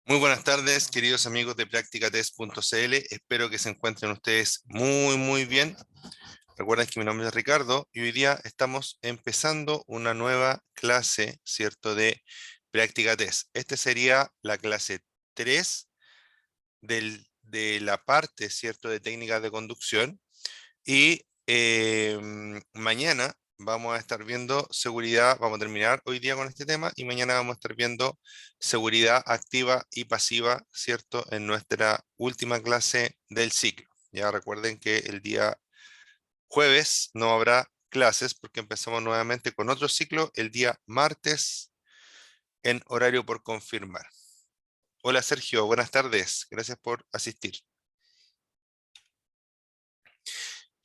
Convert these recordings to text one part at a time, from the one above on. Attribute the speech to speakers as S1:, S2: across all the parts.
S1: Muy buenas tardes, queridos amigos de practicatest.cl. Espero que se encuentren ustedes muy bien. Recuerden que mi nombre es Ricardo y hoy día estamos empezando una nueva clase, ¿cierto?, de Práctica Test. Esta sería la clase 3 de la parte, ¿cierto?, de técnicas de conducción. Y mañana vamos a estar viendo seguridad, vamos a terminar hoy día con este tema y mañana vamos a estar viendo seguridad activa y pasiva, ¿cierto? En nuestra última clase del ciclo. Ya recuerden que el día jueves no habrá clases porque empezamos nuevamente con otro ciclo el día martes en horario por confirmar. Hola Sergio, buenas tardes. Gracias por asistir.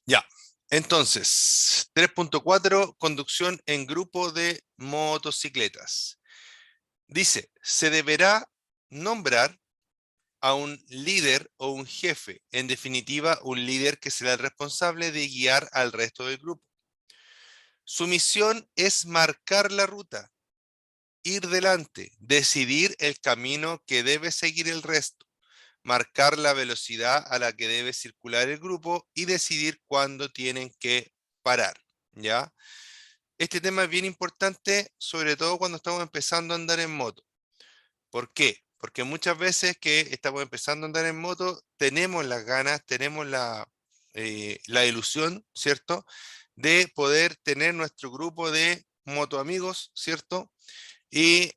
S1: Ya, entonces, 3.4, conducción en grupo de motocicletas. Dice, se deberá nombrar a un líder o un jefe, en definitiva, un líder que será el responsable de guiar al resto del grupo. Su misión es marcar la ruta, ir delante, decidir el camino que debe seguir el resto, marcar la velocidad a la que debe circular el grupo y decidir cuándo tienen que parar, ¿ya? Este tema es bien importante, sobre todo cuando estamos empezando a andar en moto. ¿Por qué? Porque muchas veces que estamos empezando a andar en moto, tenemos las ganas, tenemos la ilusión, ¿cierto?, de poder tener nuestro grupo de moto amigos, ¿cierto? Y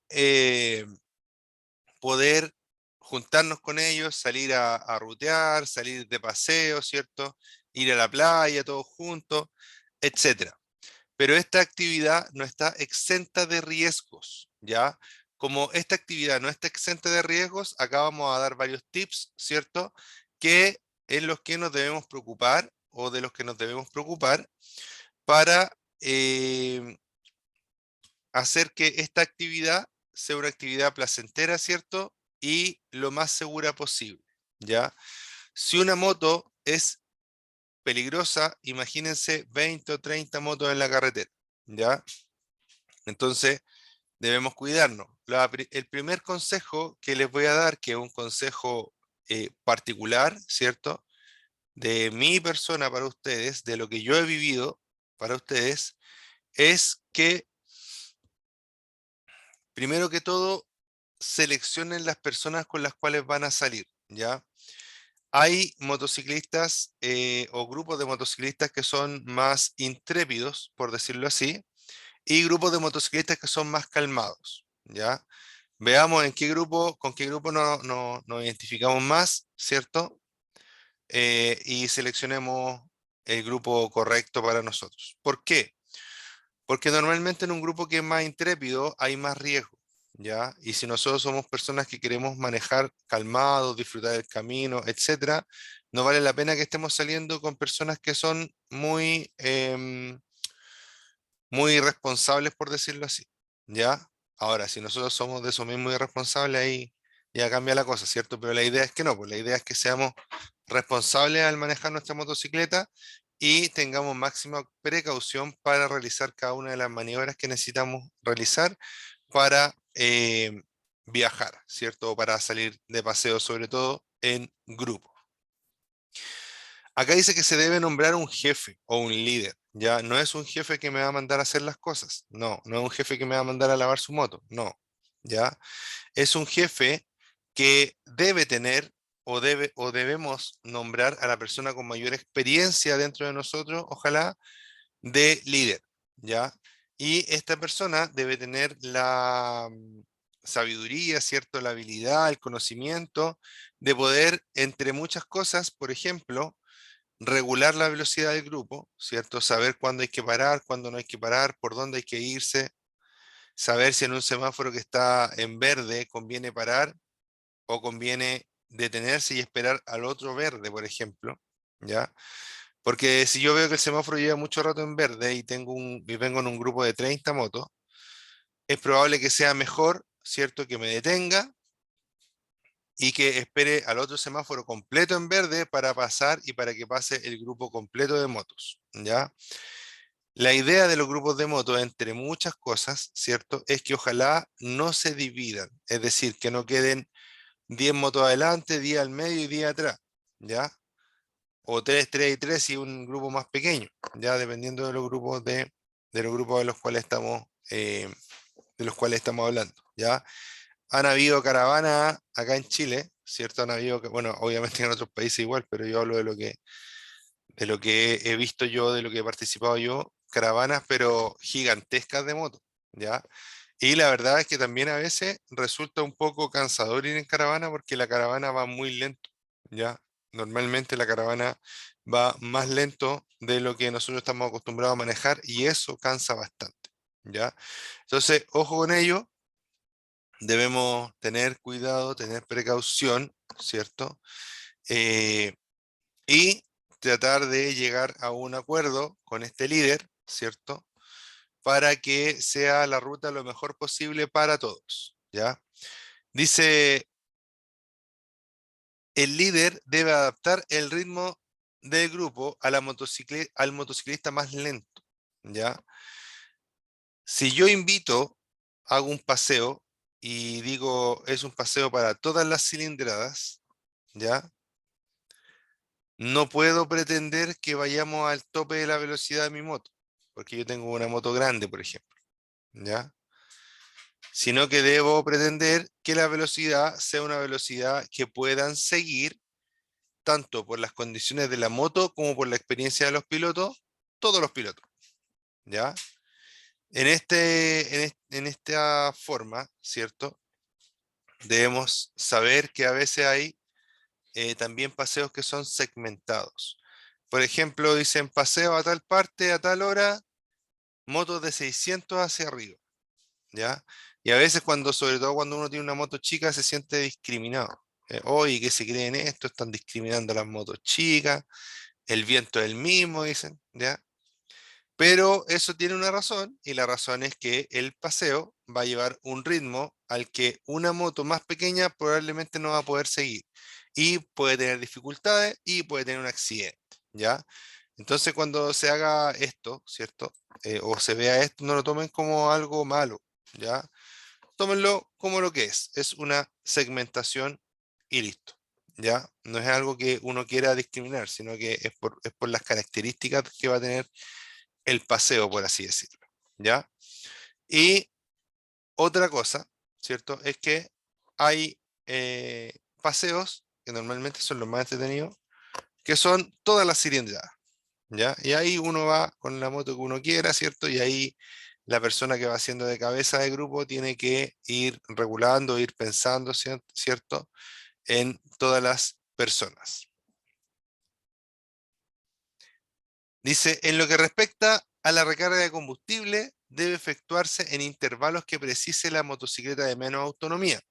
S1: poder juntarnos con ellos, salir a rutear, salir de paseo, ¿cierto? Ir a la playa todos juntos, etcétera. Pero esta actividad no está exenta de riesgos, ¿ya? Como esta actividad no está exenta de riesgos, acá vamos a dar varios tips, ¿cierto? Que en los que nos debemos preocupar o de los que nos debemos preocupar para hacer que esta actividad sea una actividad placentera, ¿cierto? Y lo más segura posible, ¿ya? Si una moto es peligrosa, imagínense 20 o 30 motos en la carretera, ¿ya? Entonces, debemos cuidarnos. El primer consejo que les voy a dar, que es un consejo particular, ¿cierto? De mi persona para ustedes, de lo que yo he vivido para ustedes, es que, primero que todo, seleccionen las personas con las cuales van a salir, ¿ya? Hay motociclistas o grupos de motociclistas que son más intrépidos, por decirlo así, y grupos de motociclistas que son más calmados, ¿ya? Veamos en qué grupo, con qué grupo nos identificamos más, ¿cierto? Y seleccionemos el grupo correcto para nosotros. ¿Por qué? Porque normalmente en un grupo que es más intrépido hay más riesgo, ¿ya? Y si nosotros somos personas que queremos manejar calmados, disfrutar del camino, etcétera, no vale la pena que estemos saliendo con personas que son muy irresponsables, por decirlo así, ¿ya? Ahora, si nosotros somos de esos mismos irresponsables, ahí ya cambia la cosa, ¿cierto? Pero la idea es que no, pues la idea es que seamos responsables al manejar nuestra motocicleta y tengamos máxima precaución para realizar cada una de las maniobras que necesitamos realizar para viajar, ¿cierto? O para salir de paseo, sobre todo en grupo. Acá dice que se debe nombrar un jefe o un líder, ya no es un jefe que me va a mandar a hacer las cosas, no es un jefe que me va a mandar a lavar su moto, no, ya es un jefe que debe tener o debemos nombrar a la persona con mayor experiencia dentro de nosotros, ojalá, de líder, ya. Y esta persona debe tener la sabiduría, ¿cierto? La habilidad, el conocimiento de poder, entre muchas cosas, por ejemplo, regular la velocidad del grupo, ¿cierto? Saber cuándo hay que parar, cuándo no hay que parar, por dónde hay que irse, saber si en un semáforo que está en verde conviene parar o conviene detenerse y esperar al otro verde, por ejemplo, ¿ya? Porque si yo veo que el semáforo lleva mucho rato en verde y vengo en un grupo de 30 motos, es probable que sea mejor, ¿cierto?, que me detenga y que espere al otro semáforo completo en verde para pasar y para que pase el grupo completo de motos, ¿ya? La idea de los grupos de motos, entre muchas cosas, ¿cierto?, es que ojalá no se dividan, es decir, que no queden 10 motos adelante, 10 al medio y 10 atrás, ¿ya? O 3, 3 y 3 y un grupo más pequeño, ya dependiendo de los grupos de los grupos de los cuales estamos hablando, ¿ya? Han habido caravanas acá en Chile, ¿cierto? Han habido, bueno, obviamente en otros países igual, pero yo hablo de lo que he visto yo, de lo que he participado yo, caravanas, pero gigantescas de moto, ¿ya? Y la verdad es que también a veces resulta un poco cansador ir en caravana porque la caravana va muy lento, ¿ya? Normalmente la caravana va más lento de lo que nosotros estamos acostumbrados a manejar y eso cansa bastante, ¿ya? Entonces, ojo con ello, debemos tener cuidado, tener precaución, ¿cierto? Eh, y tratar de llegar a un acuerdo con este líder, ¿cierto? Para que sea la ruta lo mejor posible para todos, ¿ya? Dice, el líder debe adaptar el ritmo del grupo a al motociclista más lento, ¿ya? Si yo invito, hago un paseo y digo, es un paseo para todas las cilindradas, ¿ya? No puedo pretender que vayamos al tope de la velocidad de mi moto, porque yo tengo una moto grande, por ejemplo, ¿ya? Sino que debo pretender que la velocidad sea una velocidad que puedan seguir tanto por las condiciones de la moto como por la experiencia de los pilotos, todos los pilotos, ¿ya? En esta forma, ¿cierto? Debemos saber que a veces hay también paseos que son segmentados. Por ejemplo, dicen paseo a tal parte, a tal hora, motos de 600 hacia arriba, ¿ya? Y a veces sobre todo cuando uno tiene una moto chica, se siente discriminado. Oye, ¿qué se creen esto? Están discriminando a las motos chicas, el viento es el mismo, dicen, ¿ya? Pero eso tiene una razón, y la razón es que el paseo va a llevar un ritmo al que una moto más pequeña probablemente no va a poder seguir. Y puede tener dificultades y puede tener un accidente, ¿ya? Entonces cuando se haga esto, ¿cierto? O se vea esto, no lo tomen como algo malo, ¿ya? Tómenlo como lo que es una segmentación y listo, ¿ya? No es algo que uno quiera discriminar, sino que es por las características que va a tener el paseo, por así decirlo, ¿ya? Y otra cosa, ¿cierto? Es que hay paseos, que normalmente son los más entretenidos, que son todas las cilindradas, ¿ya? Y ahí uno va con la moto que uno quiera, ¿cierto? Y ahí la persona que va haciendo de cabeza de grupo tiene que ir regulando, ir pensando, ¿cierto? En todas las personas. Dice, en lo que respecta a la recarga de combustible, debe efectuarse en intervalos que precise la motocicleta de menos autonomía.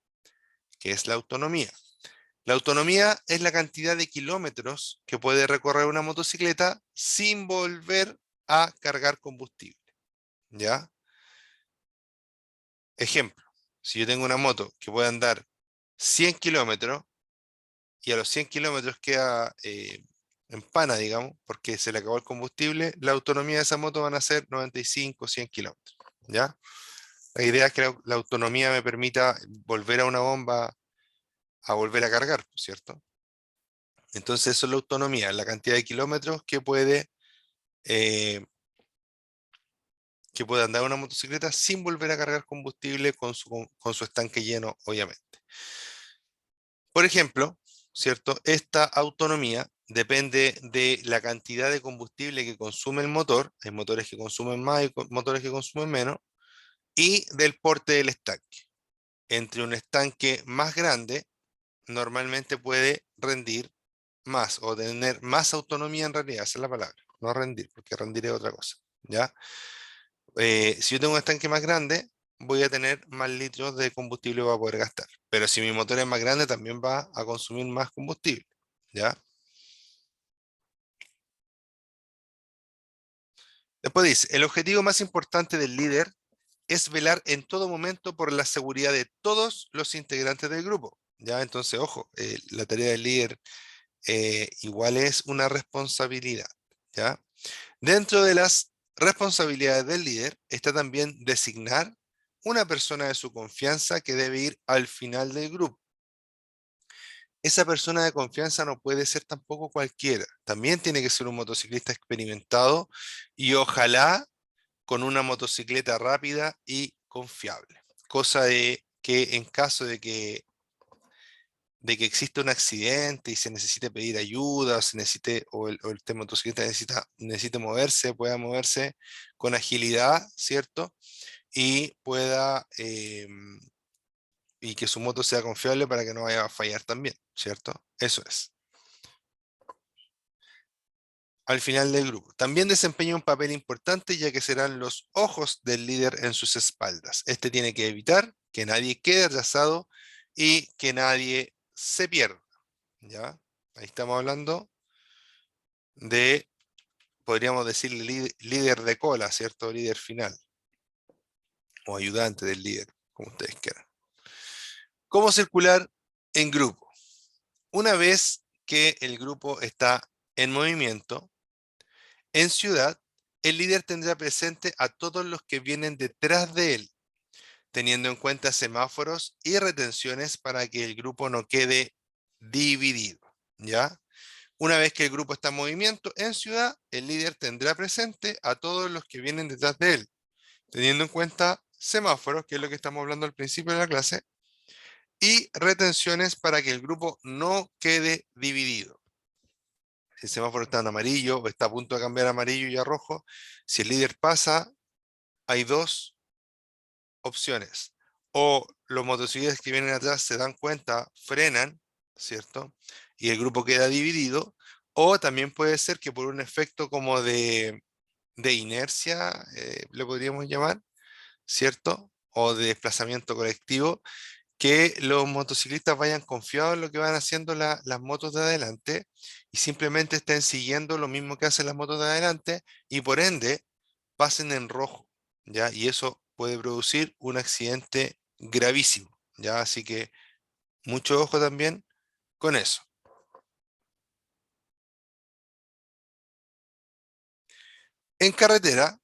S1: ¿Qué es la autonomía? La autonomía es la cantidad de kilómetros que puede recorrer una motocicleta sin volver a cargar combustible, ¿ya? Ejemplo, si yo tengo una moto que puede andar 100 kilómetros y a los 100 kilómetros queda en pana, digamos, porque se le acabó el combustible, la autonomía de esa moto van a ser 95, 100 kilómetros, ¿ya? La idea es que la autonomía me permita volver a una bomba a volver a cargar, ¿cierto? Entonces eso es la autonomía, la cantidad de kilómetros eh, que puede andar una motocicleta sin volver a cargar combustible con su estanque lleno, obviamente. Por ejemplo, ¿cierto? Esta autonomía depende de la cantidad de combustible que consume el motor, hay motores que consumen más y motores que consumen menos, y del porte del estanque. Entre un estanque más grande, normalmente puede rendir más o tener más autonomía en realidad, esa es la palabra, no rendir, porque rendir es otra cosa, ¿ya? Si yo tengo un estanque más grande, voy a tener más litros de combustible para poder gastar. Pero si mi motor es más grande, también va a consumir más combustible, ¿ya? Después dice, el objetivo más importante del líder es velar en todo momento por la seguridad de todos los integrantes del grupo, ¿ya? Entonces, ojo, la tarea del líder igual es una responsabilidad, ¿ya? Dentro de las responsabilidades del líder está también designar una persona de su confianza que debe ir al final del grupo, esa persona de confianza no puede ser tampoco cualquiera. También tiene que ser un motociclista experimentado y ojalá con una motocicleta rápida y confiable. Cosa de que en caso de que exista un accidente y se necesite pedir ayuda, o, se necesite, o el motociclista necesite moverse, pueda moverse con agilidad, ¿cierto? Y pueda, y que su moto sea confiable para que no vaya a fallar también, ¿cierto? Eso es. Al final del grupo. También desempeña un papel importante ya que serán los ojos del líder en sus espaldas. Este tiene que evitar que nadie quede atrasado y que nadie se pierda, ¿ya? Ahí estamos hablando de, podríamos decir, líder de cola, ¿cierto? Líder final o ayudante del líder, como ustedes quieran. ¿Cómo circular en grupo? Una vez que el grupo está en movimiento, en ciudad, el líder tendrá presente a todos los que vienen detrás de él, teniendo en cuenta semáforos y retenciones para que el grupo no quede dividido, ¿ya? Una vez que el grupo está en movimiento en ciudad, el líder tendrá presente a todos los que vienen detrás de él, teniendo en cuenta semáforos, que es lo que estamos hablando al principio de la clase, y retenciones para que el grupo no quede dividido. Si el semáforo está en amarillo o está a punto de cambiar a amarillo y a rojo, si el líder pasa, hay dos opciones. O los motociclistas que vienen atrás se dan cuenta, frenan, ¿cierto? Y el grupo queda dividido. O también puede ser que por un efecto como de inercia, le podríamos llamar, ¿cierto? O de desplazamiento colectivo, que los motociclistas vayan confiados en lo que van haciendo las motos de adelante y simplemente estén siguiendo lo mismo que hacen las motos de adelante y por ende pasen en rojo, ¿ya? Y eso puede producir un accidente gravísimo, ¿ya? Así que mucho ojo también con eso. En carretera,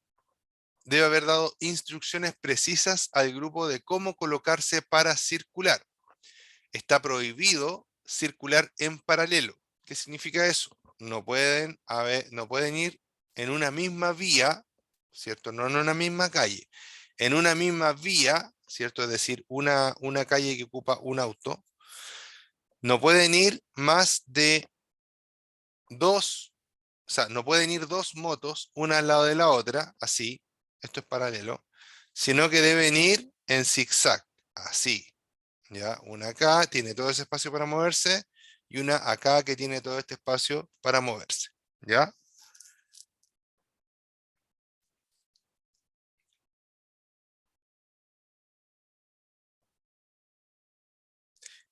S1: debe haber dado instrucciones precisas al grupo de cómo colocarse para circular. Está prohibido circular en paralelo. ¿Qué significa eso? No pueden ir en una misma vía, ¿cierto? No en una misma calle. En una misma vía, ¿cierto? Es decir, una calle que ocupa un auto, no pueden ir más de dos, o sea, no pueden ir dos motos, una al lado de la otra, así, esto es paralelo, sino que deben ir en zigzag, así. ¿Ya? Una acá tiene todo ese espacio para moverse y una acá que tiene todo este espacio para moverse. ¿Ya?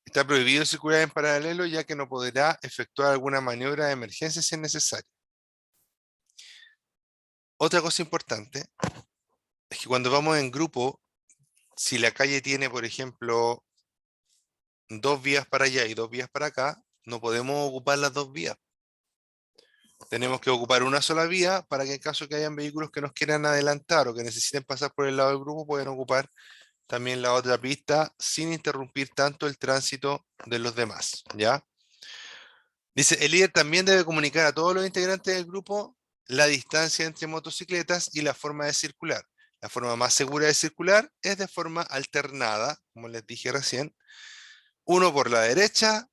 S1: Está prohibido circular en paralelo ya que no podrá efectuar alguna maniobra de emergencia si es necesario. Otra cosa importante es que cuando vamos en grupo, si la calle tiene, por ejemplo, dos vías para allá y dos vías para acá, no podemos ocupar las dos vías. Tenemos que ocupar una sola vía para que en caso que hayan vehículos que nos quieran adelantar o que necesiten pasar por el lado del grupo, puedan ocupar también la otra pista sin interrumpir tanto el tránsito de los demás, ¿ya? Dice, el líder también debe comunicar a todos los integrantes del grupo la distancia entre motocicletas y la forma de circular. La forma más segura de circular es de forma alternada, como les dije recién, uno por la derecha,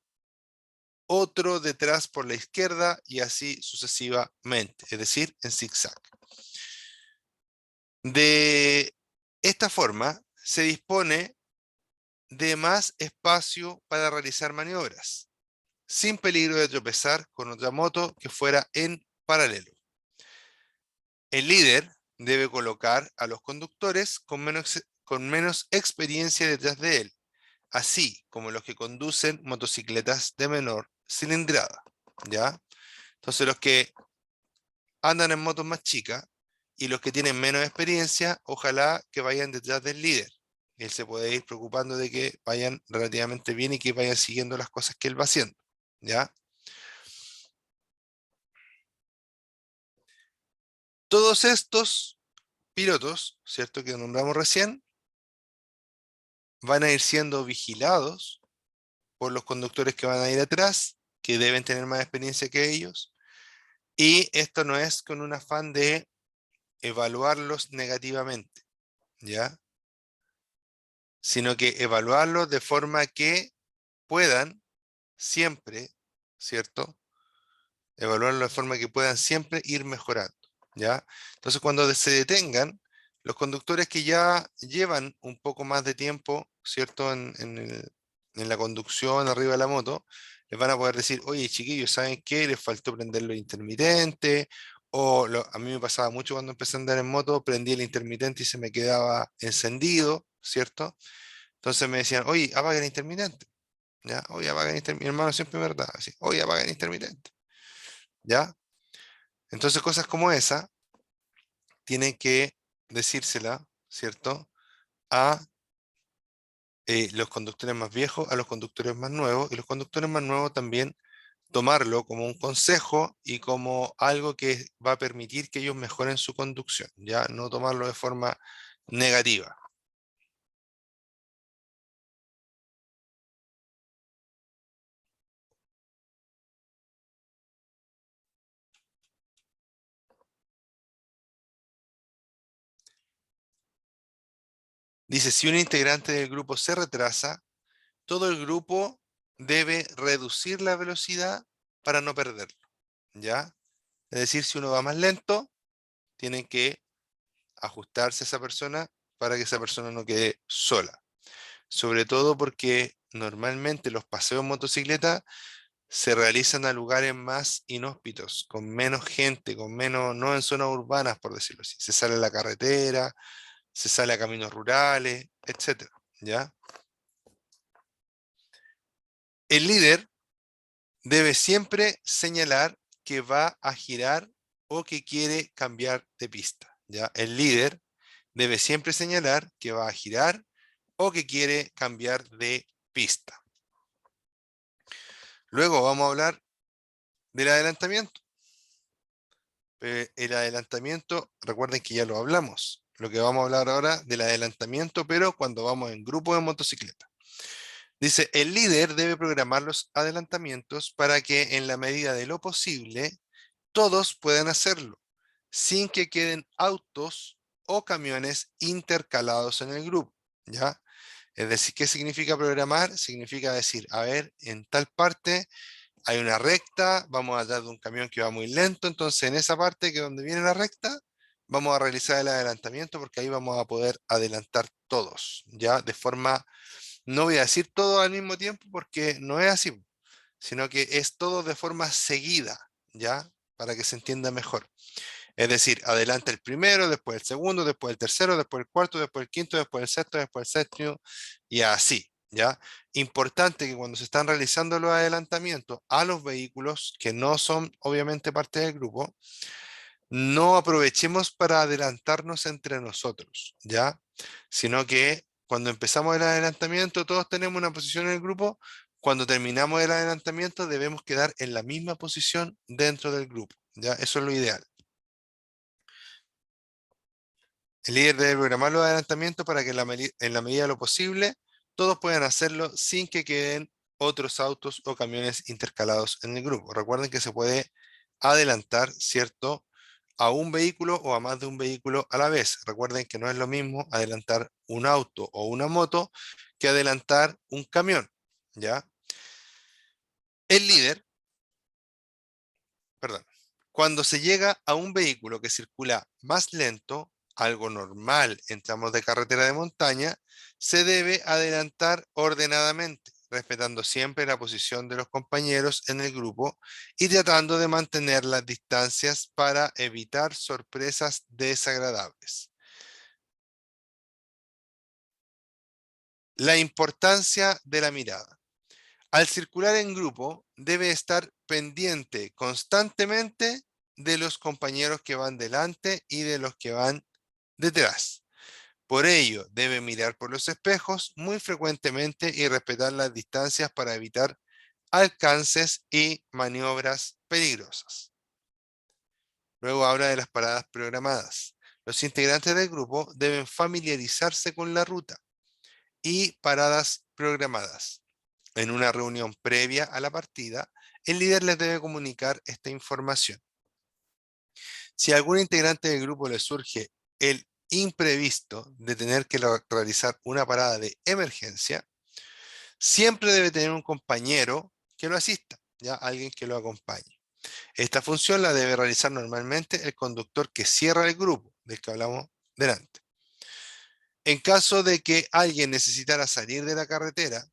S1: otro detrás por la izquierda y así sucesivamente, es decir, en zigzag. De esta forma se dispone de más espacio para realizar maniobras, sin peligro de tropezar con otra moto que fuera en paralelo. El líder debe colocar a los conductores con menos experiencia detrás de él, así como los que conducen motocicletas de menor cilindrada, ¿ya? Entonces los que andan en motos más chicas y los que tienen menos experiencia, ojalá que vayan detrás del líder. Él se puede ir preocupando de que vayan relativamente bien y que vayan siguiendo las cosas que él va haciendo, ¿ya? Todos estos pilotos, ¿cierto? Que nombramos recién, van a ir siendo vigilados por los conductores que van a ir atrás, que deben tener más experiencia que ellos. Y esto no es con un afán de evaluarlos negativamente, ¿ya? Sino que evaluarlos de forma que puedan siempre, ¿cierto? Evaluarlo de forma que puedan siempre ir mejorando, ¿ya? Entonces, cuando se detengan, los conductores que ya llevan un poco más de tiempo, ¿cierto? En la conducción arriba de la moto, les van a poder decir, oye, chiquillos, ¿saben qué? Les faltó prender los intermitentes, o a mí me pasaba mucho cuando empecé a andar en moto, prendí el intermitente y se me quedaba encendido, ¿cierto? Entonces me decían, oye, apaga el intermitente, ¿ya? Oye, apaga el intermitente. Mi hermano siempre me retaba, así, oye, apaga el intermitente, ¿ya? Entonces cosas como esa tienen que decírsela, ¿cierto? A los conductores más viejos, a los conductores más nuevos, y los conductores más nuevos también tomarlo como un consejo y como algo que va a permitir que ellos mejoren su conducción, ya no tomarlo de forma negativa. Dice, si un integrante del grupo se retrasa, todo el grupo debe reducir la velocidad para no perderlo, ¿ya? Es decir, si uno va más lento, tienen que ajustarse a esa persona para que esa persona no quede sola. Sobre todo porque normalmente los paseos en motocicleta se realizan a lugares más inhóspitos, con menos gente, con menos, no en zonas urbanas, por decirlo así. Se sale a la carretera, se sale a caminos rurales, etcétera, ¿ya? El líder debe siempre señalar que va a girar o que quiere cambiar de pista, ¿ya? El líder debe siempre señalar que va a girar o que quiere cambiar de pista. Luego vamos a hablar del adelantamiento. El adelantamiento, recuerden que ya lo hablamos. Lo que vamos a hablar ahora del adelantamiento, pero cuando vamos en grupo de motocicleta. Dice, el líder debe programar los adelantamientos para que en la medida de lo posible todos puedan hacerlo, sin que queden autos o camiones intercalados en el grupo, ¿ya? Es decir, ¿qué significa programar? Significa decir, a ver, en tal parte hay una recta, vamos a dar de un camión que va muy lento, entonces en esa parte que donde viene la recta, vamos a realizar el adelantamiento porque ahí vamos a poder adelantar todos, ¿ya? De forma, no voy a decir todo al mismo tiempo porque no es así, sino que es todo de forma seguida, ¿ya? Para que se entienda mejor. Es decir, adelanta el primero, después el segundo, después el tercero, después el cuarto, después el quinto, después el sexto, después el séptimo, y así, ¿ya? Importante que cuando se están realizando los adelantamientos a los vehículos que no son obviamente parte del grupo, no aprovechemos para adelantarnos entre nosotros, ¿ya? Sino que cuando empezamos el adelantamiento, todos tenemos una posición en el grupo. Cuando terminamos el adelantamiento, debemos quedar en la misma posición dentro del grupo, ¿ya? Eso es lo ideal. El líder debe programar los adelantamientos para que en la medida de lo posible todos puedan hacerlo sin que queden otros autos o camiones intercalados en el grupo. Recuerden que se puede adelantar, ¿cierto?, a un vehículo o a más de un vehículo a la vez. Recuerden que no es lo mismo adelantar un auto o una moto que adelantar un camión, ¿ya? El líder, perdón, cuando se llega a un vehículo que circula más lento, algo normal en tramos de carretera de montaña, se debe adelantar ordenadamente, respetando siempre la posición de los compañeros en el grupo y tratando de mantener las distancias para evitar sorpresas desagradables. La importancia de la mirada. Al circular en grupo, debe estar pendiente constantemente de los compañeros que van delante y de los que van detrás. Por ello, debe mirar por los espejos muy frecuentemente y respetar las distancias para evitar alcances y maniobras peligrosas. Luego habla de las paradas programadas. Los integrantes del grupo deben familiarizarse con la ruta y paradas programadas. en una reunión previa a la partida, el líder les debe comunicar esta información. Si a algún integrante del grupo le surge el imprevisto de tener que realizar una parada de emergencia, siempre debe tener un compañero que lo asista, ya alguien que lo acompañe. Esta función la debe realizar normalmente el conductor que cierra el grupo, del que hablamos delante. En caso de que alguien necesitara salir de la carretera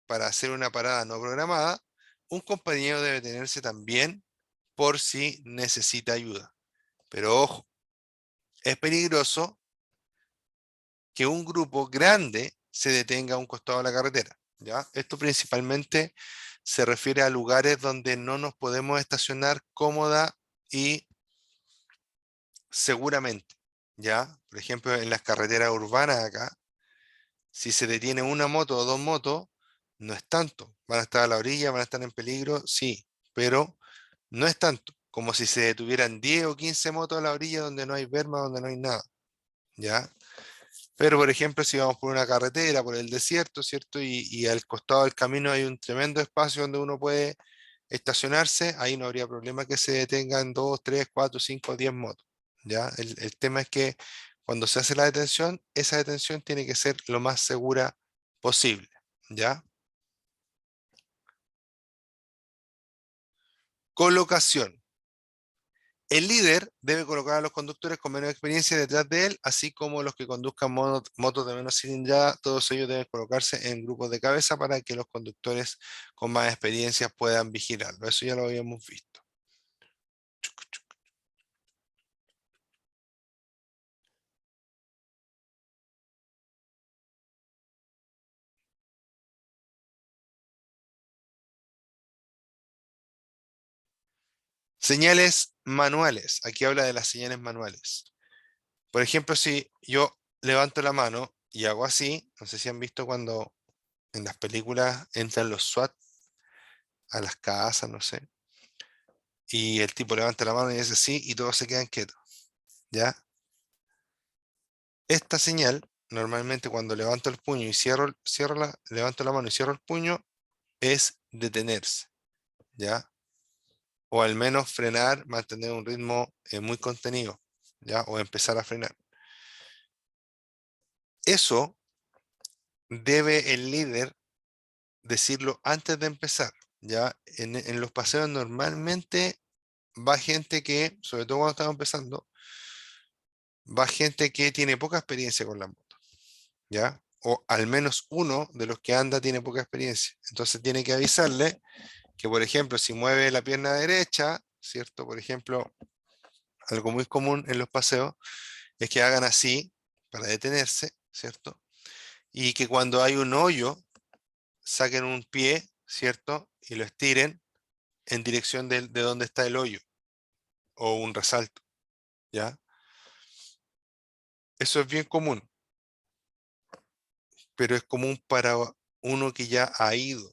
S1: para hacer una parada no programada, un compañero debe tenerse también por si necesita ayuda. Pero ojo, es peligroso que un grupo grande se detenga a un costado de la carretera, ¿ya? Esto principalmente se refiere a lugares donde no nos podemos estacionar cómoda y seguramente, ¿ya? Por ejemplo, en las carreteras urbanas acá, si se detiene una moto o dos motos, no es tanto. Van a estar a la orilla, van a estar en peligro, sí, pero no es tanto como si se detuvieran 10 o 15 motos a la orilla donde no hay berma, donde no hay nada, ¿ya? Pero, por ejemplo, si vamos por una carretera, por el desierto, ¿cierto? Y al costado del camino hay un tremendo espacio donde uno puede estacionarse, ahí no habría problema que se detengan 2, 3, 4, 5, 10 motos, ¿ya? El tema es que cuando se hace la detención, esa detención tiene que ser lo más segura posible, ¿ya? Colocación. El líder debe colocar a los conductores con menos experiencia detrás de él, así como los que conduzcan motos de menos cilindrada. Todos ellos deben colocarse en grupos de cabeza para que los conductores con más experiencia puedan vigilarlo. Eso ya lo habíamos visto. Señales manuales. Aquí habla de las señales manuales. Por ejemplo, si yo levanto la mano y hago así, no sé si han visto cuando en las películas entran los SWAT a las casas, no sé, y el tipo levanta la mano y dice así y todos se quedan quietos, ¿ya? Esta señal, normalmente cuando levanto el puño y levanto la mano y cierro el puño, es detenerse, ¿ya? O al menos frenar, mantener un ritmo muy contenido, ¿ya? O empezar a frenar. Eso debe el líder decirlo antes de empezar, ¿ya? En los paseos normalmente va gente que, sobre todo cuando estamos empezando, va gente que tiene poca experiencia con la moto, ¿ya? O al menos uno de los que anda tiene poca experiencia. Entonces tiene que avisarle que, por ejemplo, si mueve la pierna derecha, ¿cierto? Por ejemplo, algo muy común en los paseos es que hagan así para detenerse, ¿cierto? Y que cuando hay un hoyo, saquen un pie, ¿cierto? Y lo estiren en dirección de donde está el hoyo o un resalto, ¿ya? Eso es bien común, pero es común para uno que ya ha ido.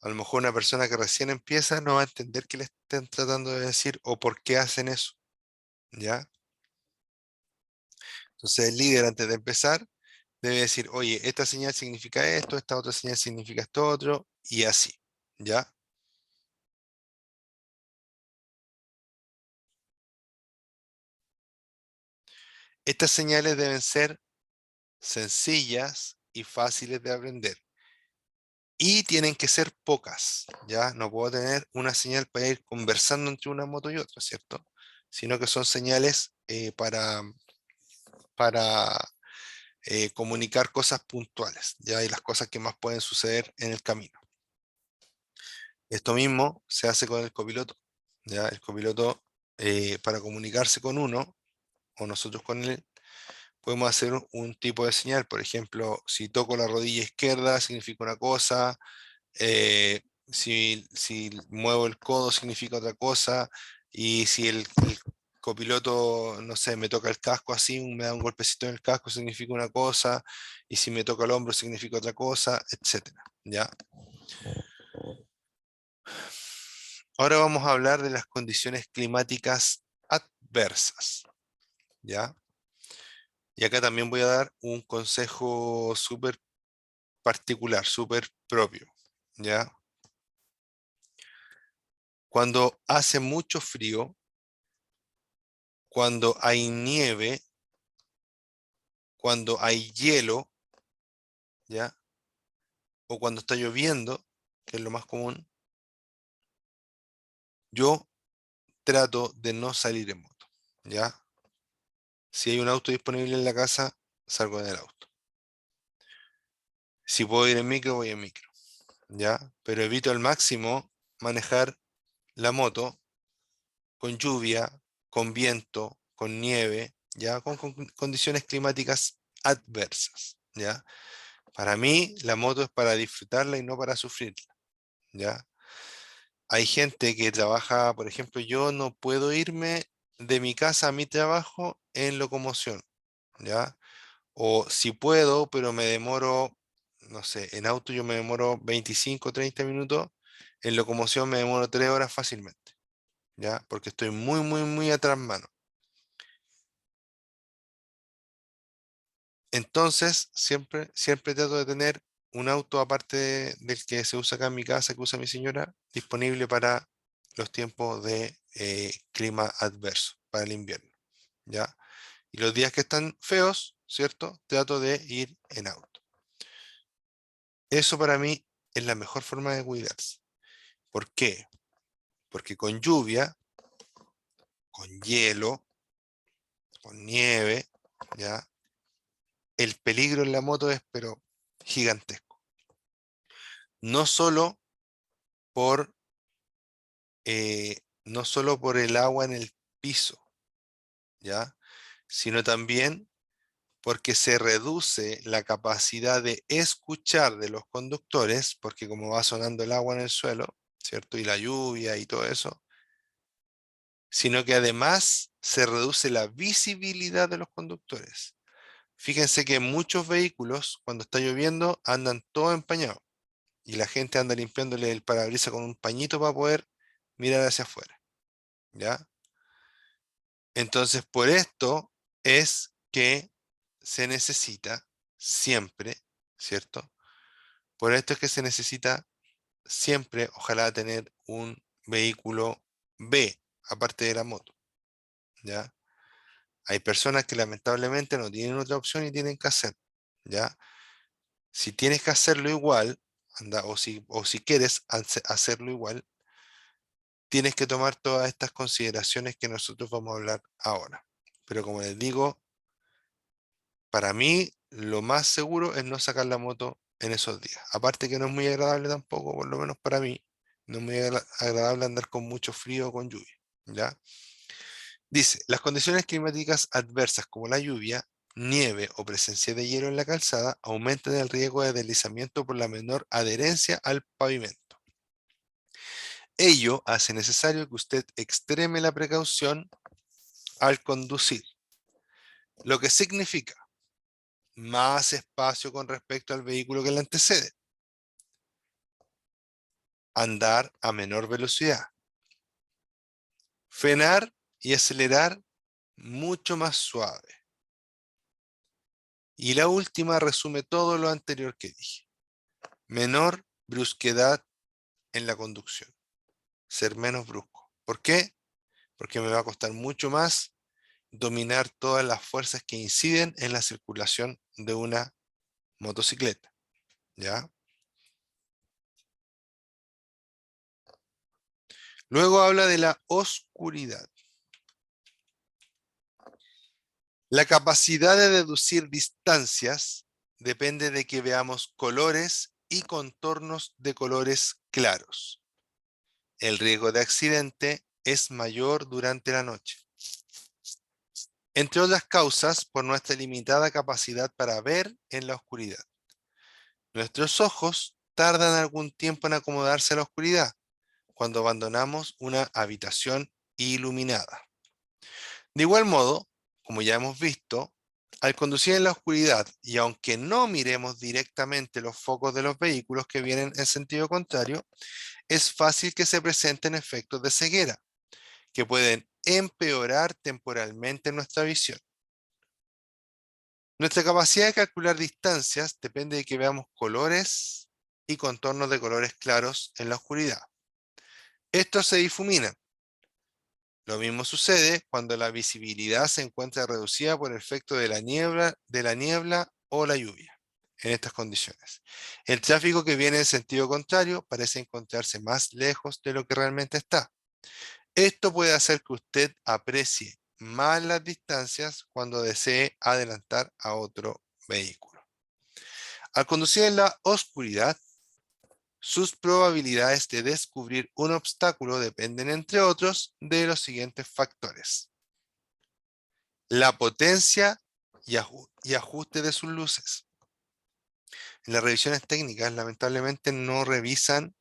S1: A lo mejor una persona que recién empieza no va a entender qué le estén tratando de decir o por qué hacen eso, ¿ya? Entonces el líder antes de empezar debe decir, oye, esta señal significa esto, esta otra señal significa esto otro, y así, ¿ya? Estas señales deben ser sencillas y fáciles de aprender. Y tienen que ser pocas, ¿ya? No puedo tener una señal para ir conversando entre una moto y otra, ¿cierto? Sino que son señales para comunicar cosas puntuales, ¿ya? Y las cosas que más pueden suceder en el camino. Esto mismo se hace con el copiloto, ¿ya? El copiloto, para comunicarse con uno, o nosotros con él, podemos hacer un tipo de señal. Por ejemplo, si toco la rodilla izquierda, significa una cosa. Si muevo el codo significa otra cosa, y si el copiloto, no sé, me toca el casco así, me da un golpecito en el casco, significa una cosa, y si me toca el hombro significa otra cosa, etcétera, ¿ya? Ahora vamos a hablar de las condiciones climáticas adversas, ¿ya? Y acá también voy a dar un consejo súper particular, súper propio. ¿ya? Cuando hace mucho frío, cuando hay nieve, cuando hay hielo, ¿ya? O cuando está lloviendo, que es lo más común, yo trato de no salir en moto, ¿ya? Si hay un auto disponible en la casa, salgo en el auto. Si puedo ir en micro, voy en micro, ¿ya? Pero evito al máximo manejar la moto con lluvia, con viento, con nieve, ¿ya? Con condiciones climáticas adversas, ¿ya? Para mí, la moto es para disfrutarla y no para sufrirla, ¿ya? Hay gente que trabaja, por ejemplo, yo no puedo irme de mi casa a mi trabajo en locomoción, ¿ya? O si puedo, pero me demoro, no sé, en auto yo me demoro 25, 30 minutos, en locomoción me demoro 3 horas fácilmente, ¿ya? Porque estoy muy, muy, muy atrás mano. Entonces, siempre, siempre trato de tener un auto aparte del que se usa acá en mi casa, que usa mi señora, disponible para los tiempos de clima adverso, para el invierno, ¿ya? Y los días que están feos, ¿cierto? Trato de ir en auto. Eso para mí es la mejor forma de cuidarse. ¿Por qué? Porque con lluvia, con hielo, con nieve, ¿ya? El peligro en la moto es pero gigantesco. No solo por, no solo por el agua en el piso, ¿ya? Sino también porque se reduce la capacidad de escuchar de los conductores, porque como va sonando el agua en el suelo, ¿cierto? Y la lluvia y todo eso, sino que además se reduce la visibilidad de los conductores. Fíjense que muchos vehículos, cuando está lloviendo, andan todo empañados y la gente anda limpiándole el parabrisas con un pañito para poder mirar hacia afuera, ¿ya? Entonces, por esto es que se necesita siempre, ¿cierto? Por esto es que se necesita siempre, ojalá, tener un vehículo B, aparte de la moto, ¿ya? Hay personas que lamentablemente no tienen otra opción y tienen que hacer, ¿ya? Si tienes que hacerlo igual, anda, o si quieres hacerlo igual, tienes que tomar todas estas consideraciones que nosotros vamos a hablar ahora. Pero como les digo, para mí lo más seguro es no sacar la moto en esos días. Aparte que no es muy agradable tampoco, por lo menos para mí, no es muy agradable andar con mucho frío o con lluvia, ¿ya? Dice, las condiciones climáticas adversas como la lluvia, nieve o presencia de hielo en la calzada aumentan el riesgo de deslizamiento por la menor adherencia al pavimento. Ello hace necesario que usted extreme la precaución al conducir, lo que significa más espacio con respecto al vehículo que le antecede, andar a menor velocidad, frenar y acelerar mucho más suave. Y la última resume todo lo anterior que dije. Menor brusquedad en la conducción, ser menos brusco. ¿Por qué? Porque me va a costar mucho más dominar todas las fuerzas que inciden en la circulación de una motocicleta, ¿ya? Luego habla de la oscuridad. La capacidad de deducir distancias depende de que veamos colores y contornos de colores claros. El riesgo de accidente es mayor durante la noche. Entre otras causas, por nuestra limitada capacidad para ver en la oscuridad. Nuestros ojos tardan algún tiempo en acomodarse a la oscuridad cuando abandonamos una habitación iluminada. De igual modo, como ya hemos visto, al conducir en la oscuridad y aunque no miremos directamente los focos de los vehículos que vienen en sentido contrario, es fácil que se presenten efectos de ceguera que pueden empeorar temporalmente nuestra visión. Nuestra capacidad de calcular distancias depende de que veamos colores y contornos de colores claros en la oscuridad. Estos se difuminan. Lo mismo sucede cuando la visibilidad se encuentra reducida por el efecto de la niebla o la lluvia. En estas condiciones, el tráfico que viene en sentido contrario parece encontrarse más lejos de lo que realmente está. Esto puede hacer que usted aprecie más las distancias cuando desee adelantar a otro vehículo. Al conducir en la oscuridad, sus probabilidades de descubrir un obstáculo dependen, entre otros, de los siguientes factores: la potencia y ajuste de sus luces. En las revisiones técnicas, lamentablemente, no revisan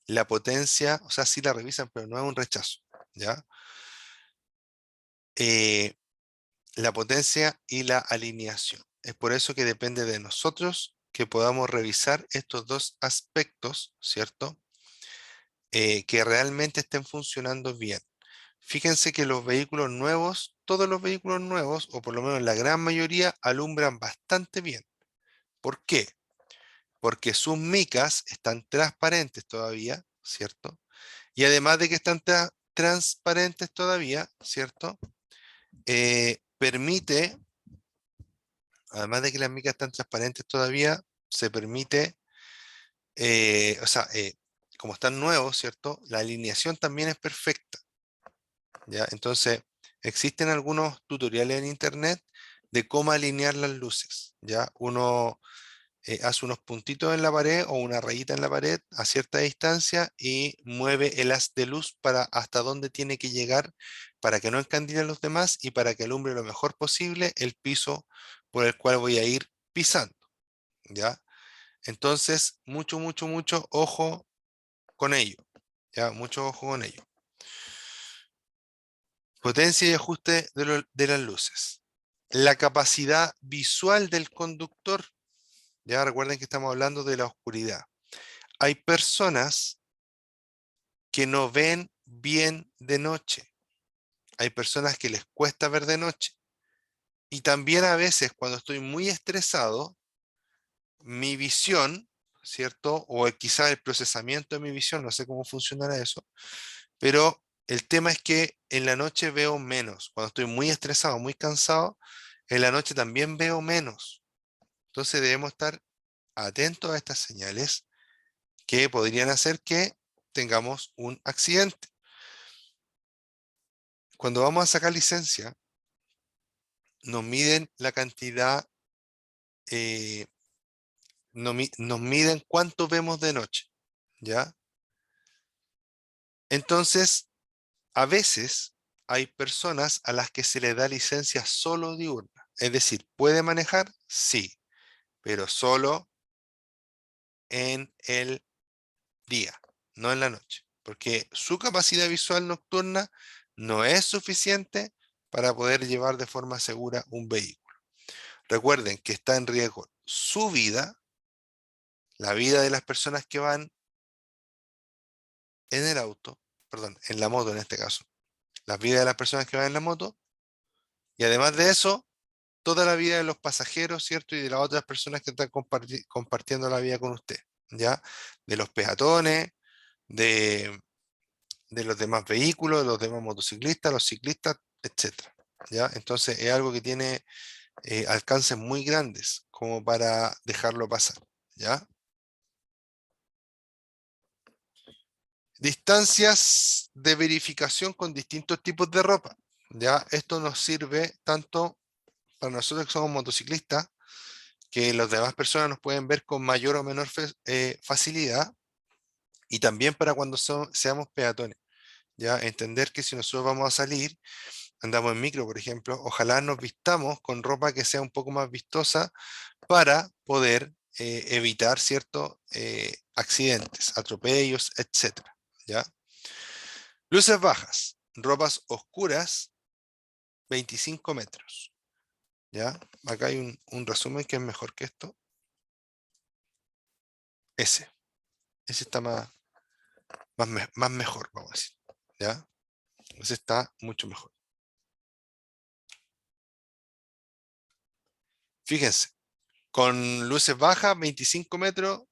S1: la potencia, o sea, sí la revisan, pero no es un rechazo, ¿ya? Eh, la potencia y la alineación. Es por eso que depende de nosotros que podamos revisar estos dos aspectos, ¿cierto? Que realmente estén funcionando bien. Fíjense que los vehículos nuevos, todos los vehículos nuevos, o por lo menos la gran mayoría, alumbran bastante bien. ¿Por qué? Porque sus micas están transparentes todavía, ¿cierto? Y además de que están transparentes todavía, ¿cierto? Permite, además de que las micas están transparentes todavía, se permite, o sea, como están nuevos, ¿cierto? La alineación también es perfecta, ¿ya? Entonces, existen algunos tutoriales en internet de cómo alinear las luces, ¿ya? Uno hace unos puntitos en la pared o una rayita en la pared a cierta distancia y mueve el haz de luz para hasta dónde tiene que llegar para que no encandile a los demás y para que alumbre lo mejor posible el piso por el cual voy a ir pisando, ¿ya? Entonces, mucho, mucho, mucho ojo con ello, ¿ya? Mucho ojo con ello. Potencia y ajuste de las luces. La capacidad visual del conductor, ya recuerden que estamos hablando de la oscuridad. Hay personas que no ven bien de noche. Hay personas que les cuesta ver de noche. Y también a veces cuando estoy muy estresado, mi visión, ¿cierto? O quizá el procesamiento de mi visión, no sé cómo funcionará eso, pero el tema es que en la noche veo menos. Cuando estoy muy estresado, muy cansado, en la noche también veo menos. Entonces debemos estar atentos a estas señales que podrían hacer que tengamos un accidente. Cuando vamos a sacar licencia, nos miden la cantidad, eh, nos miden cuánto vemos de noche, ¿ya? Entonces, a veces hay personas a las que se les da licencia solo diurna. Es decir, ¿puede manejar? Sí, pero solo en el día, no en la noche, porque su capacidad visual nocturna no es suficiente para poder llevar de forma segura un vehículo. Recuerden que está en riesgo su vida, la vida de las personas que van en el auto, perdón, en la moto en este caso, la vida de las personas que van en la moto, y además de eso, toda la vida de los pasajeros, ¿cierto? Y de las otras personas que están compartiendo la vida con usted, ¿ya? De los peatones, de, de los demás vehículos, de los demás motociclistas, los ciclistas, etcétera, ¿ya? Entonces es algo que tiene alcances muy grandes como para dejarlo pasar, ¿ya? Distancias de verificación con distintos tipos de ropa. Ya, esto nos sirve tanto para nosotros que somos motociclistas, que las demás personas nos pueden ver con mayor o menor facilidad, y también para cuando seamos peatones. Ya, entender que si nosotros vamos a salir, andamos en micro, por ejemplo, ojalá nos vistamos con ropa que sea un poco más vistosa para poder evitar ciertos accidentes, atropellos, etcétera. ¿Ya? Luces bajas, ropas oscuras, 25 metros. ¿Ya? Acá hay un resumen que es mejor que esto. Ese. Ese está más mejor, vamos a decir. ¿Ya? Ese está mucho mejor. Fíjense, con luces bajas, 25 metros,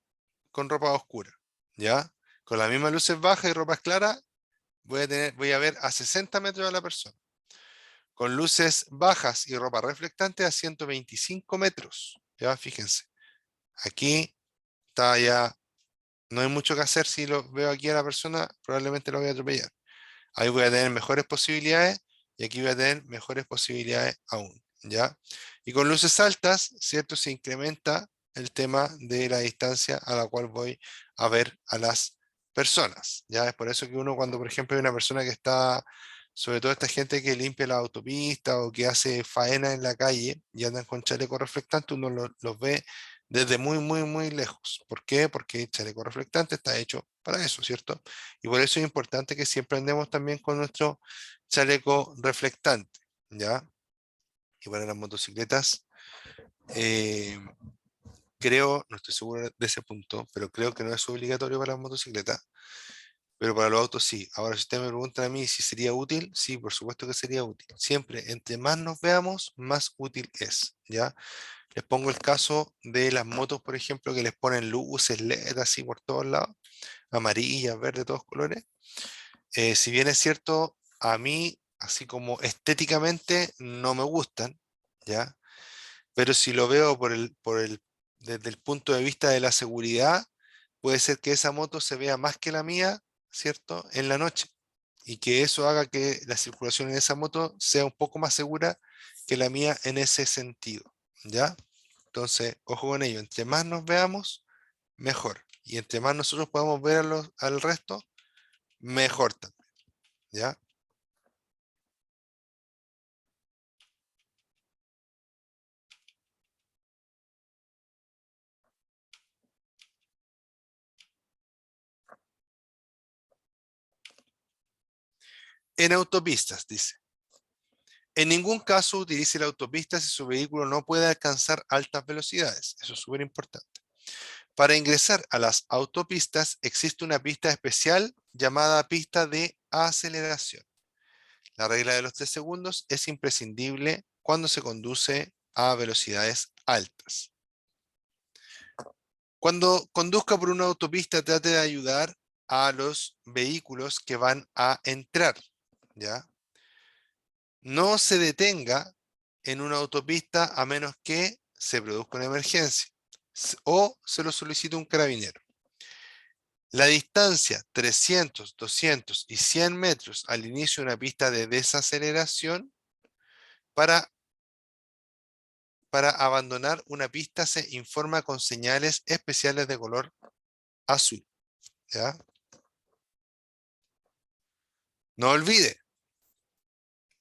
S1: con ropa oscura, ¿ya? Con las mismas luces bajas y ropas claras, voy a ver a 60 metros a la persona. Con luces bajas y ropa reflectante a 125 metros, ¿ya? Fíjense, aquí está ya, no hay mucho que hacer. Si lo veo aquí a la persona, probablemente lo voy a atropellar. Ahí voy a tener mejores posibilidades y aquí voy a tener mejores posibilidades aún, ¿ya? Y con luces altas, ¿cierto? Se incrementa el tema de la distancia a la cual voy a ver a las personas, ¿ya? Es por eso que uno cuando, por ejemplo, hay una persona que está, sobre todo esta gente que limpia la autopista o que hace faena en la calle y andan con chaleco reflectante, uno los ve desde muy, muy, muy lejos. ¿Por qué? Porque el chaleco reflectante está hecho para eso, ¿cierto? Y por eso es importante que siempre andemos también con nuestro chaleco reflectante, ¿ya? Y para las motocicletas, eh, creo, no estoy seguro de ese punto, pero creo que no es obligatorio para las motocicletas, pero para los autos sí. Ahora, si usted me pregunta a mí si sería útil, sí, por supuesto que sería útil. Siempre, entre más nos veamos, más útil es, ¿ya? Les pongo el caso de las motos, por ejemplo, que les ponen luces LED así por todos lados, amarillas, verdes, todos colores. Si bien es cierto, a mí, así como estéticamente, no me gustan, ¿ya? Pero si lo veo desde el punto de vista de la seguridad, puede ser que esa moto se vea más que la mía, ¿cierto? En la noche. Y que eso haga que la circulación en esa moto sea un poco más segura que la mía en ese sentido, ¿ya? Entonces, ojo con ello, entre más nos veamos, mejor. Y entre más nosotros podamos ver al resto, mejor también, ¿ya? En autopistas, dice. En ningún caso utilice la autopista si su vehículo no puede alcanzar altas velocidades. Eso es súper importante. Para ingresar a las autopistas existe una pista especial llamada pista de aceleración. La regla de los 3 segundos es imprescindible cuando se conduce a velocidades altas. Cuando conduzca por una autopista, trate de ayudar a los vehículos que van a entrar, ¿ya? No se detenga en una autopista a menos que se produzca una emergencia o se lo solicite un carabinero. La distancia 300, 200 y 100 metros al inicio de una pista de desaceleración para, para abandonar una pista se informa con señales especiales de color azul, ¿ya? No olvide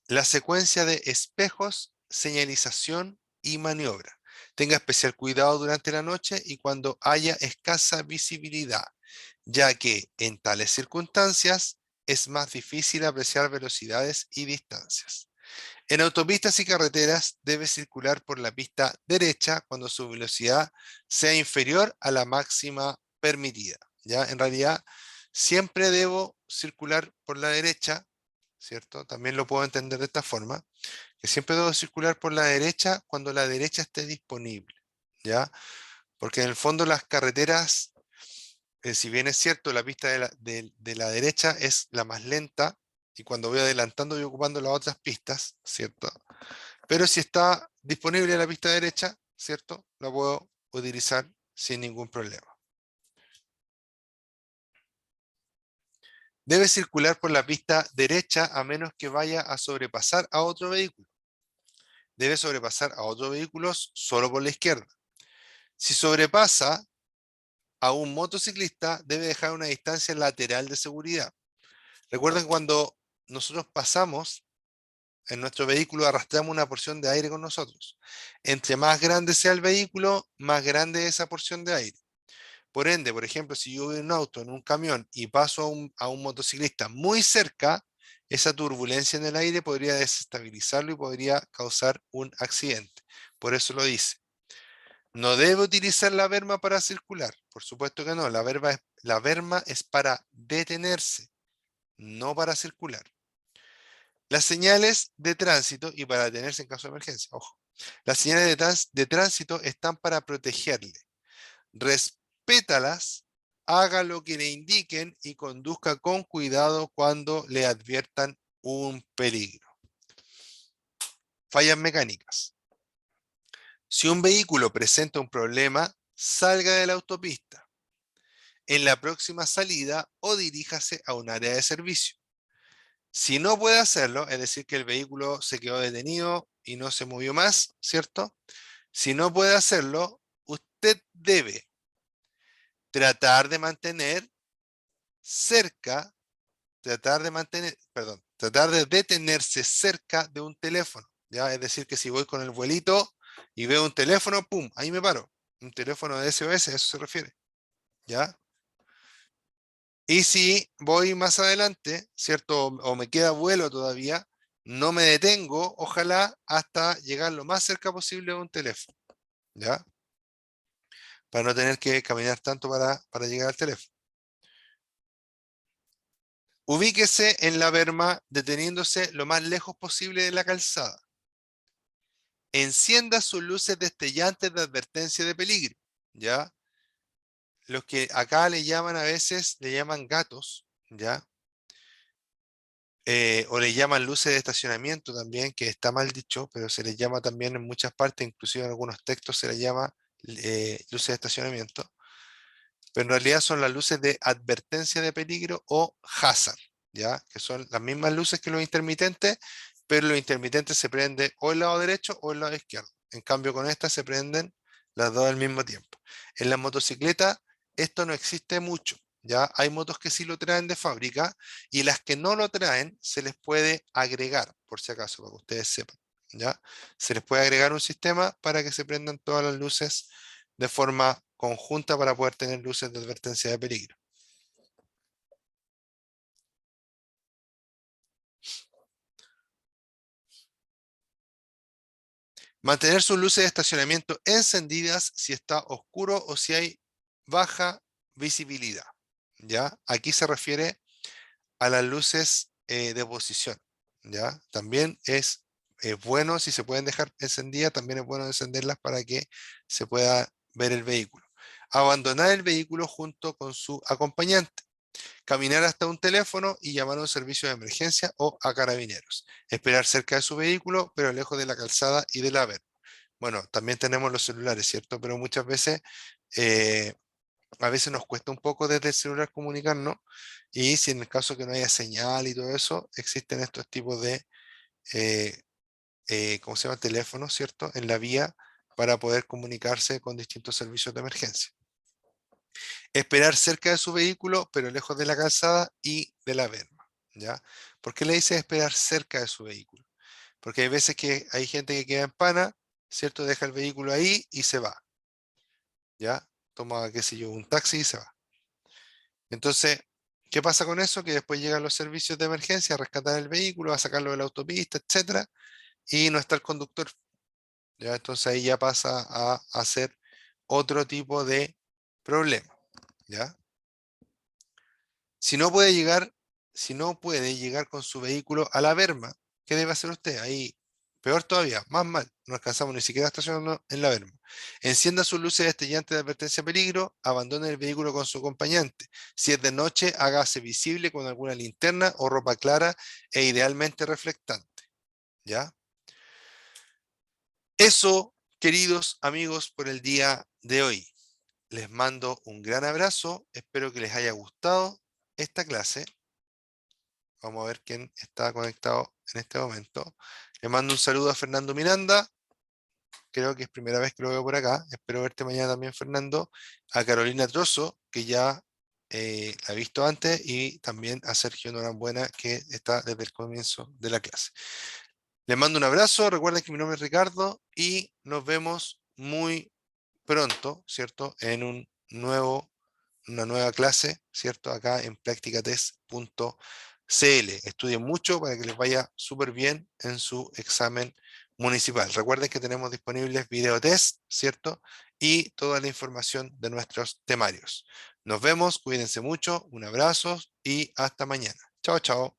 S1: la secuencia de espejos, señalización y maniobra. Tenga especial cuidado durante la noche y cuando haya escasa visibilidad, ya que en tales circunstancias es más difícil apreciar velocidades y distancias. En autopistas y carreteras debe circular por la pista derecha cuando su velocidad sea inferior a la máxima permitida. ¿Ya? En realidad, siempre debo circular por la derecha, ¿cierto? También lo puedo entender de esta forma, que siempre debo circular por la derecha cuando la derecha esté disponible, ¿ya? Porque en el fondo las carreteras, si bien es cierto, la pista de la derecha es la más lenta, y cuando voy adelantando voy ocupando las otras pistas, ¿cierto? Pero si está disponible la pista derecha, ¿cierto? La puedo utilizar sin ningún problema. Debe circular por la pista derecha a menos que vaya a sobrepasar a otro vehículo. Debe sobrepasar a otros vehículos solo por la izquierda. Si sobrepasa a un motociclista, debe dejar una distancia lateral de seguridad. Recuerden que cuando nosotros pasamos en nuestro vehículo, arrastramos una porción de aire con nosotros. Entre más grande sea el vehículo, más grande es esa porción de aire. Por ende, por ejemplo, si yo voy en un auto, en un camión y paso a un motociclista muy cerca, esa turbulencia en el aire podría desestabilizarlo y podría causar un accidente. Por eso lo dice. No debe utilizar la berma para circular. Por supuesto que no. La berma es para detenerse, no para circular. Las señales de tránsito y para detenerse en caso de emergencia. Ojo. Las señales de tránsito están para protegerle. respétalas, haga lo que le indiquen y conduzca con cuidado cuando le adviertan un peligro. Fallas mecánicas. Si un vehículo presenta un problema, salga de la autopista en la próxima salida o diríjase a un área de servicio. Si no puede hacerlo, es decir, que el vehículo se quedó detenido y no se movió más, ¿cierto? Si no puede hacerlo, usted debe tratar de mantener cerca, tratar de detenerse cerca de un teléfono, ¿ya? Es decir, que si voy con el vuelito y veo un teléfono, ¡pum!, ahí me paro. Un teléfono de SOS, a eso se refiere, ¿ya? Y si voy más adelante, ¿cierto? O me queda vuelo todavía, no me detengo, ojalá, hasta llegar lo más cerca posible a un teléfono, ¿ya? Para no tener que caminar tanto para llegar al teléfono. Ubíquese en la berma deteniéndose lo más lejos posible de la calzada. Encienda sus luces destellantes de advertencia de peligro, ¿ya? Los que acá le llaman a veces, le llaman gatos, ¿ya? O le llaman luces de estacionamiento también, que está mal dicho, pero se les llama también en muchas partes, inclusive en algunos textos se les llama luces de estacionamiento, pero en realidad son las luces de advertencia de peligro o hazard, ¿ya? Que son las mismas luces que los intermitentes, pero los intermitentes se prenden o el lado derecho o el lado izquierdo. En cambio, con estas se prenden las dos al mismo tiempo. En la motocicleta esto no existe mucho, ¿ya? Hay motos que sí lo traen de fábrica y las que no lo traen se les puede agregar, por si acaso, para que ustedes sepan, ¿ya? Se les puede agregar un sistema para que se prendan todas las luces de forma conjunta para poder tener luces de advertencia de peligro. Mantener sus luces de estacionamiento encendidas si está oscuro o si hay baja visibilidad, ¿ya? Aquí se refiere a las luces de posición, ¿ya? También es bueno, si se pueden dejar encendidas, también es bueno encenderlas para que se pueda ver el vehículo. Abandonar el vehículo junto con su acompañante. Caminar hasta un teléfono y llamar a un servicio de emergencia o a carabineros. Esperar cerca de su vehículo, pero lejos de la calzada y de la verja. Bueno, también tenemos los celulares, ¿cierto? Pero muchas veces, eh, a veces nos cuesta un poco desde el celular comunicarnos y si en el caso que no haya señal y todo eso, existen estos tipos de, eh, ¿cómo se llama? Teléfonos, ¿cierto? En la vía para poder comunicarse con distintos servicios de emergencia. Esperar cerca de su vehículo, pero lejos de la calzada y de la verma, ¿ya? ¿Por qué le dice esperar cerca de su vehículo? Porque hay veces que hay gente que queda en pana, ¿cierto? Deja el vehículo ahí y se va, ¿ya? Toma, qué sé yo, un taxi y se va. Entonces, ¿qué pasa con eso? Que después llegan los servicios de emergencia a rescatar el vehículo, a sacarlo de la autopista, etcétera, y no está el conductor, ¿ya? Entonces ahí ya pasa a hacer otro tipo de problema, ¿ya? Si no puede llegar, si no puede llegar con su vehículo a la berma, ¿qué debe hacer usted? Ahí, peor todavía, más mal, no alcanzamos ni siquiera a estacionarnos en la berma. Encienda sus luces destellantes de advertencia de peligro, abandone el vehículo con su acompañante. Si es de noche, hágase visible con alguna linterna o ropa clara e idealmente reflectante. ¿Ya? Eso, queridos amigos, por el día de hoy. Les mando un gran abrazo, espero que les haya gustado esta clase. Vamos a ver quién está conectado en este momento. Le mando un saludo a Fernando Miranda. Creo que es primera vez que lo veo por acá. Espero verte mañana también, Fernando. A Carolina Trozo, que ya la he visto antes. Y también a Sergio Norambuena, que está desde el comienzo de la clase. Les mando un abrazo. Recuerden que mi nombre es Ricardo. Y nos vemos muy pronto, ¿cierto? En una nueva clase, ¿cierto? Acá en practicatest.cl. Estudien mucho para que les vaya súper bien en su examen municipal. Recuerden que tenemos disponibles videotest, ¿cierto? Y toda la información de nuestros temarios. Nos vemos, cuídense mucho, un abrazo y hasta mañana. Chao, chao.